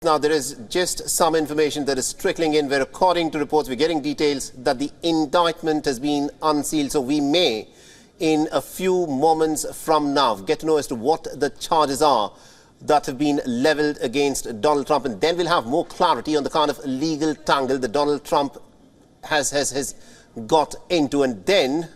Now, there is just some information that is trickling in where, according to reports, we're getting details that the indictment has been unsealed. So we may, in a few moments from now, get to know as to what the charges are that have been leveled against Donald Trump. And then we'll have more clarity on the kind of legal tangle that Donald Trump has got into. And then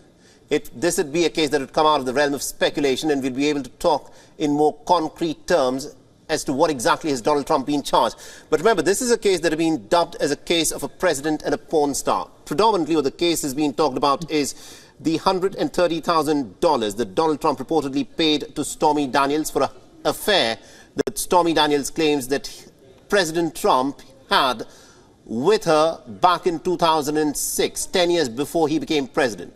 this would be a case that would come out of the realm of speculation, and we'll be able to talk in more concrete terms as to what exactly has Donald Trump been charged. But remember, this is a case that has been dubbed as a case of a president and a porn star. Predominantly what the case is being talked about is the $130,000 that Donald Trump reportedly paid to Stormy Daniels for an affair that Stormy Daniels claims that President Trump had with her back in 2006, 10 years before he became president.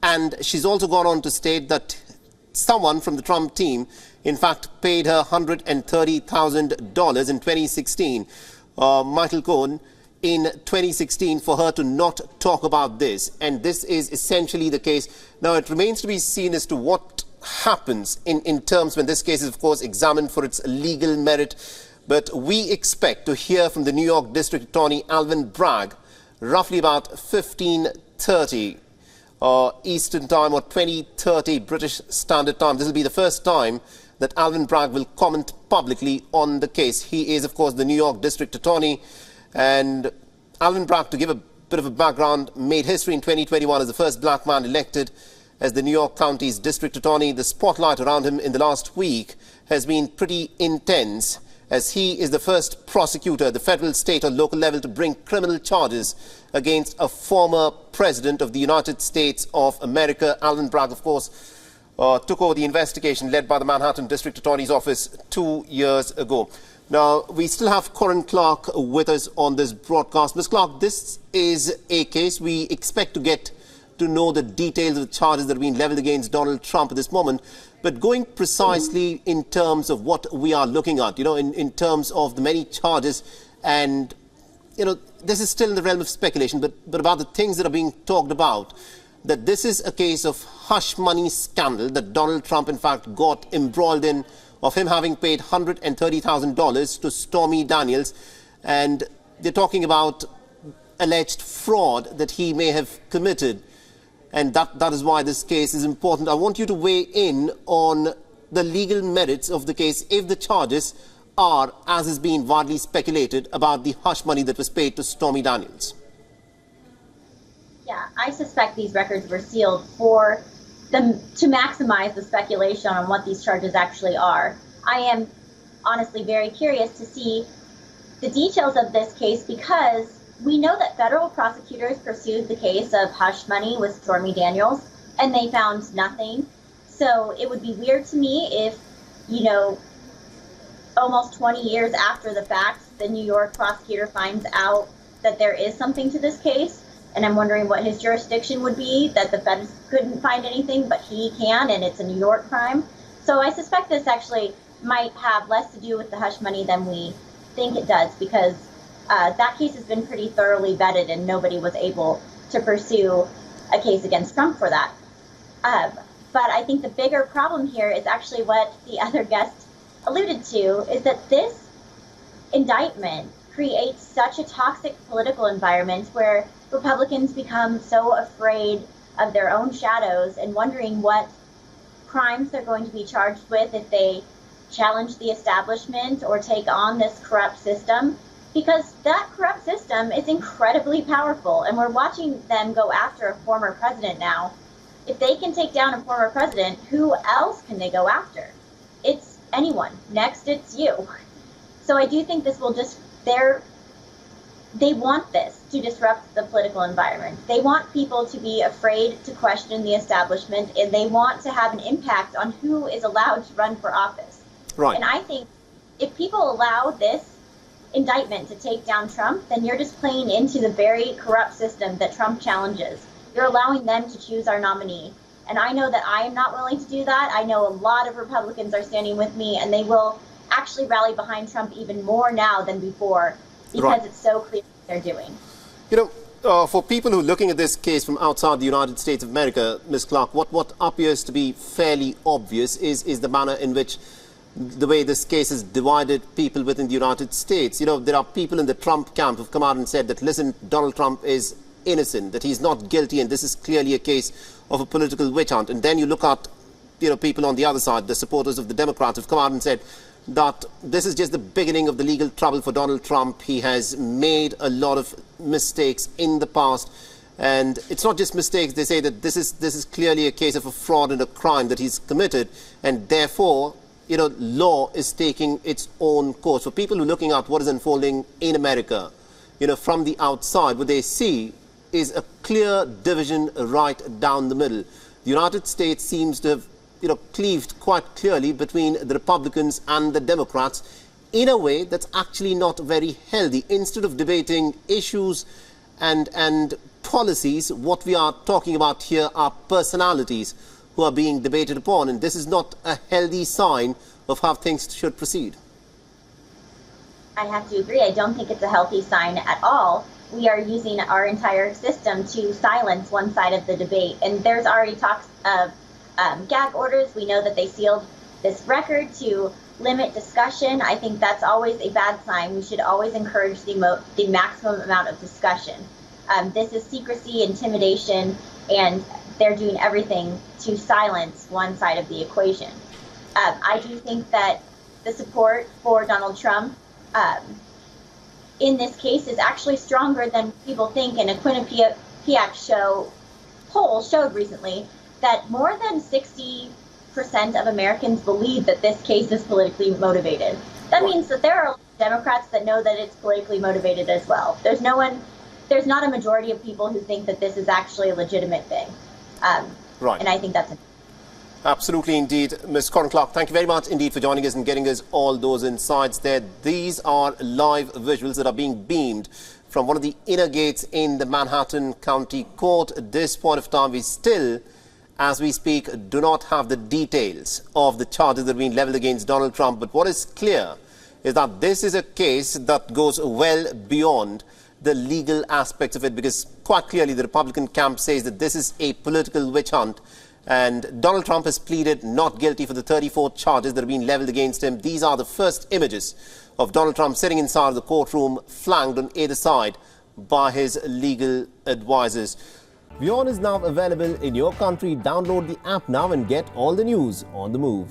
And she's also gone on to state that someone from the Trump team, in fact, paid her $130,000 in 2016, Michael Cohen, in 2016, for her to not talk about this. And this is essentially the case. Now, it remains to be seen as to what happens in terms when this case is, of course, examined for its legal merit. But we expect to hear from the New York District Attorney, Alvin Bragg, roughly about 15:30 Eastern Time or 20:30 British Standard Time. This will be the first time that Alvin Bragg will comment publicly on the case. He is, of course, the New York District Attorney. And Alvin Bragg, to give a bit of a background, made history in 2021 as the first black man elected as the New York County's District Attorney. The spotlight around him in the last week has been pretty intense, as he is the first prosecutor at the federal, state or local level to bring criminal charges against a former president of the United States of America. Alvin Bragg, of course, took over the investigation led by the Manhattan District Attorney's Office 2 years ago. Now, we still have Corinne Clark with us on this broadcast. Ms. Clark, this is a case we expect to get to know the details of the charges that are being leveled against Donald Trump at this moment. But going precisely in terms of what we are looking at, in terms of the many charges, and, this is still in the realm of speculation, but about the things that are being talked about, that this is a case of hush money scandal that Donald Trump, in fact, got embroiled in, of him having paid $130,000 to Stormy Daniels. And they're talking about alleged fraud that he may have committed. And that is why this case is important. I want you to weigh in on the legal merits of the case if the charges are, as is being widely speculated, about the hush money that was paid to Stormy Daniels. Yeah, I suspect these records were sealed for them to maximize the speculation on what these charges actually are. I am honestly very curious to see the details of this case, because we know that federal prosecutors pursued the case of hush money with Stormy Daniels, and they found nothing. So it would be weird to me if, almost 20 years after the fact, the New York prosecutor finds out that there is something to this case. And I'm wondering what his jurisdiction would be, that the feds couldn't find anything, but he can, and it's a New York crime. So I suspect this actually might have less to do with the hush money than we think it does, because that case has been pretty thoroughly vetted, and nobody was able to pursue a case against Trump for that. But I think the bigger problem here is actually what the other guest alluded to, is that this indictment creates such a toxic political environment where Republicans become so afraid of their own shadows and wondering what crimes they're going to be charged with if they challenge the establishment or take on this corrupt system, because that corrupt system is incredibly powerful, and we're watching them go after a former president now. If they can take down a former president, who else can they go after? It's anyone. Next, it's you. So I do think this will just, they want this to disrupt the political environment. They want people to be afraid to question the establishment, and they want to have an impact on who is allowed to run for office. Right. And I think if people allow this indictment to take down Trump, then you're just playing into the very corrupt system that Trump challenges. You're allowing them to choose our nominee. And I know that I am not willing to do that. I know a lot of Republicans are standing with me, and they will actually rally behind Trump even more now than before, because It's so clear what they're doing. For people who are looking at this case from outside the United States of America, Ms. Clark, what appears to be fairly obvious is the manner in which the way this case has divided people within the United States. You know, there are people in the Trump camp who've come out and said that, listen, Donald Trump is innocent, that he's not guilty, and this is clearly a case of a political witch hunt. And then you look at, you know, people on the other side, the supporters of the Democrats, who've come out and said that this is just the beginning of the legal trouble for Donald Trump. He has made a lot of mistakes in the past. And it's not just mistakes. They say that this is clearly a case of a fraud and a crime that he's committed, and therefore, you know, law is taking its own course. For people who are looking at what is unfolding in America, you know, from the outside, what they see is a clear division right down the middle. The United States seems to have, you know, cleaved quite clearly between the Republicans and the Democrats in a way that's actually not very healthy. Instead of debating issues and policies, what we are talking about here are personalities who are being debated upon, and this is not a healthy sign of how things should proceed. I have to agree. I don't think it's a healthy sign at all. We are using our entire system to silence one side of the debate, and there's already talks of gag orders. We know that they sealed this record to limit discussion. I think that's always a bad sign. We should always encourage the maximum amount of discussion. This is secrecy, intimidation, and they're doing everything to silence one side of the equation. I do think that the support for Donald Trump in this case is actually stronger than people think. And a Quinnipiac poll showed recently that more than 60% of Americans believe that this case is politically motivated. That means that there are Democrats that know that it's politically motivated as well. There's not a majority of people who think that this is actually a legitimate thing. Right. And I think that's absolutely indeed. Ms. Corin Clark, thank you very much indeed for joining us and getting us all those insights there. These are live visuals that are being beamed from one of the inner gates in the Manhattan County Court. At this point of time, we still, as we speak, do not have the details of the charges that have been leveled against Donald Trump. But what is clear is that this is a case that goes well beyond the legal aspects of it, because quite clearly the Republican camp says that this is a political witch hunt, and Donald Trump has pleaded not guilty for the 34 charges that have been leveled against him. These are the first images of Donald Trump sitting inside the courtroom, flanked on either side by his legal advisors. WION is now available in your country. Download the app now and get all the news on the move.